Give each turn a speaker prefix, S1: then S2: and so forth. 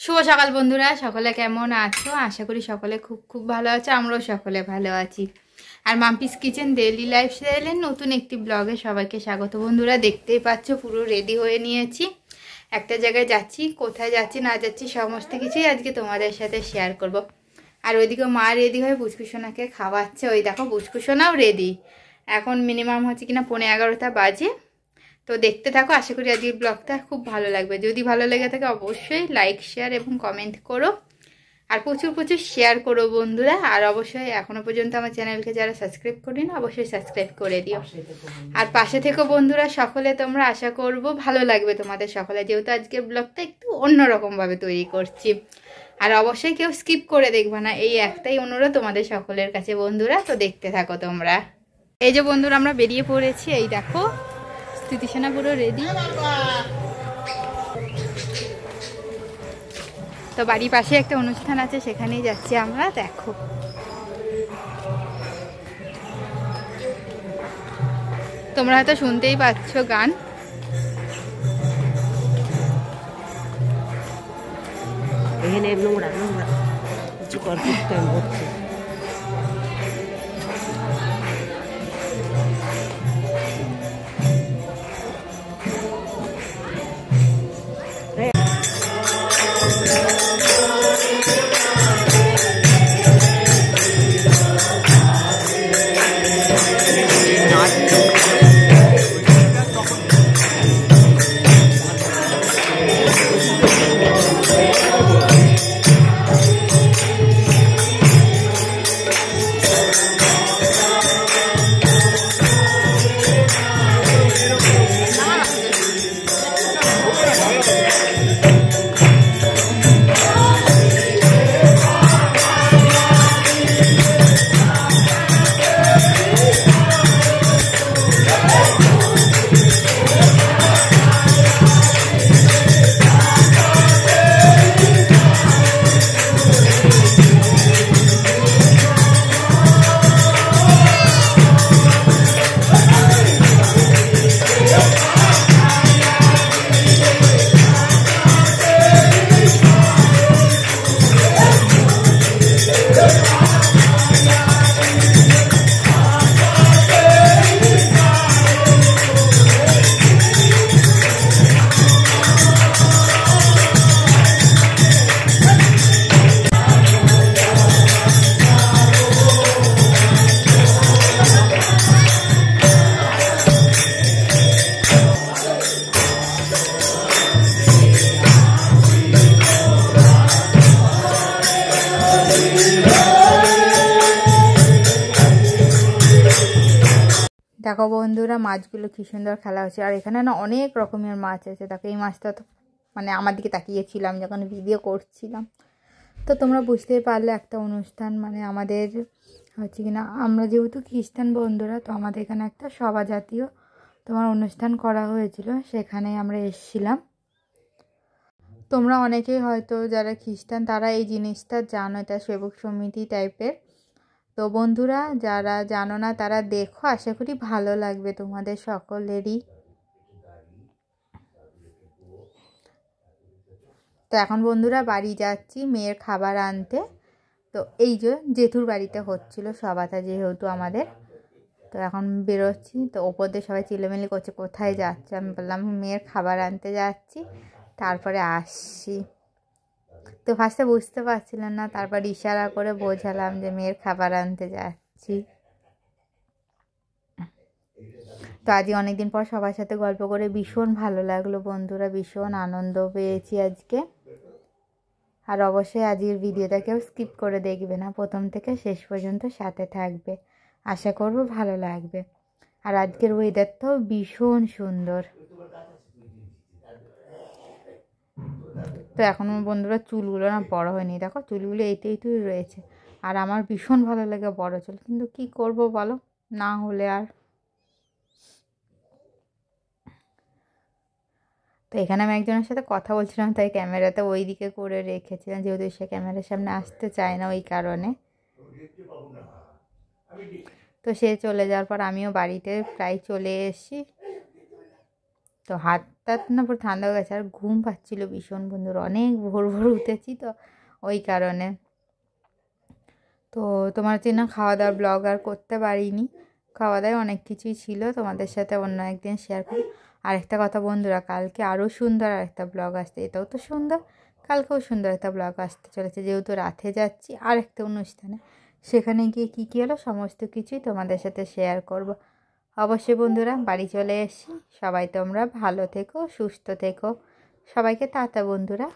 S1: শুভ সকাল বন্ধুরা, সকলে কেমন আছো? আশা করি সকলে খুব খুব ভালো আছো। আমরাও সকলে ভালো আছি। আর মাম্পিস কিচেন ডেইলি লাইফস্টাইলের নতুন একটি ব্লগে সবাইকে স্বাগত। বন্ধুরা, দেখতেই পাচ্ছ পুরো রেডি হয়ে নিয়েছি, একটা জায়গায় যাচ্ছি। কোথায় যাচ্ছি না যাচ্ছি সমস্ত কিছুই আজকে তোমাদের সাথে শেয়ার করব। আর ওইদিকে মা রেডি হয়ে বুসকুসোনাকে খাওয়াচ্ছে। ওই দেখো বুসকুসোনাও রেডি। এখন মিনিমাম হচ্ছে কিনা 11:15 বাজে। তো দেখতে থাকো, আশা করি আজকের ব্লগটা খুব ভালো লাগবে। যদি ভালো লেগে থাকে অবশ্যই লাইক শেয়ার এবং কমেন্ট করো, আর প্রচুর প্রচুর শেয়ার করো বন্ধুরা। আর অবশ্যই এখনো পর্যন্ত আমার চ্যানেলকে যারা সাবস্ক্রাইব করি না অবশ্যই সাবস্ক্রাইব করে দিও। আর পাশে থেকো বন্ধুরা সকলে, তোমরা আশা করব ভালো লাগবে তোমাদের সকলে, যেহেতু আজকের ব্লগটা একটু অন্যরকমভাবে তৈরি করছি। আর অবশ্যই কেউ স্কিপ করে দেখবে না, এই একটাই অনুরোধ তোমাদের সকলের কাছে বন্ধুরা। তো দেখতে থাকো তোমরা। এই যে বন্ধুরা আমরা বেরিয়ে পড়েছি, এই দেখো স্থিতিসেনা পুরো রেডি। তো বাড়ির পাশে একটা অনুষ্ঠান আছে, সেখানেই যাচ্ছি আমরা। দেখো তোমরা হয়তো শুনতেই পাচ্ছ গান।
S2: এখানে নোংরা নোংরা কিছু করতে হচ্ছে।
S1: দেখো বন্ধুরা মাছগুলো কি সুন্দর খেলা হচ্ছে। আর এখানে না অনেক রকমের মাছ আছে। দেখো এই মাছটা তো মানে আমার দিকে তাকিয়েছিলাম যখন ভিডিও করছিলাম। তো তোমরা বুঝতেই পারলে একটা অনুষ্ঠান, মানে আমাদের হচ্ছে কিনা, আমরা যেহেতু খ্রিস্টান বন্ধুরা, তো আমাদের এখানে একটা সভা জাতীয় তোমার অনুষ্ঠান করা হয়েছিল, সেখানে আমরা এসেছিলাম। তোমরা অনেকেই হয়তো যারা খ্রিস্টান তারা এই জিনিসটা জানো, এটা সেবক সমিতি টাইপের। তো বন্ধুরা যারা জানো না তারা দেখো, আশা করি ভালো লাগবে তোমাদের সকলেরই। তো এখন বন্ধুরা বাড়ি যাচ্ছি মেয়ের খাবার আনতে। তো এই যে জেঠুর বাড়িতে হচ্ছিল সবাটা যেহেতু আমাদের, তো এখন বেরোচ্ছি। তো ওপর দিয়ে সবাই চিলেমিলি করছে কোথায় যাচ্ছে। আমি বললাম মেয়ের খাবার আনতে যাচ্ছি, তারপরে আসছি। তো ফার্স্টে বুঝতে পারছিলাম না, তারপর ইশারা করে বোঝালাম যে মেয়ের খাবার আনতে যাচ্ছি। তো আজকে অনেকদিন পর সবার সাথে গল্প করে ভীষণ ভালো লাগলো বন্ধুরা, ভীষণ আনন্দ পেয়েছি আজকে। আর অবশ্যই আজকের ভিডিওটা কেউ স্কিপ করে দেখবে না, প্রথম থেকে শেষ পর্যন্ত সাথে থাকবে, আশা করব ভালো লাগবে। আর আজকের ওয়েদারটাও ভীষণ সুন্দর। তো এখনও বন্ধুরা চুলগুলো না বড় হয়নি, দেখো চুলগুলো এইটাই রয়েছে। আর আমার ভীষণ ভালো লাগে বড় চুল, কিন্তু কি করব বলো, না হলে আর। তো এখানে আমি একজনের সাথে কথা বলছিলাম, তাই ক্যামেরাটা ওই দিকে করে রেখেছিলাম, যেহেতু সে ক্যামেরার সামনে আসতে চায় না ওই কারণে। তো সে চলে যাওয়ার পর আমিও বাড়িতে প্রায় চলে এসেছি। তো হাত হঠাৎ না পুরো ঠান্ডা হয়ে গেছে, আর ঘুম পাচ্ছিল ভীষণ বন্ধুরা, অনেক ভোর ভোর উঠেছি তো ওই কারণে। তো তোমার জন্য খাওয়া দাওয়ার ব্লগ আর করতে পারিনি, খাওয়া দাওয়ায় অনেক কিছুই ছিল, তোমাদের সাথে অন্য একদিন শেয়ার করি। আরেকটা কথা বন্ধুরা, কালকে আরও সুন্দর আরেকটা ব্লগ আসছে, এটাও তো সুন্দর, কালকেও সুন্দর একটা ব্লগ আসতে চলেছে, যেহেতু রাতে যাচ্ছি আর একটা অনুষ্ঠানে, সেখানে গিয়ে কী কী হলো সমস্ত কিছুই তোমাদের সাথে শেয়ার করব। অবশ্যই বন্ধুরা, বাড়ি চলে এসেছি, সবাই তোমরা ভালো থেকো, সুস্থ থেকো, সবাইকে টাটা বন্ধুরা।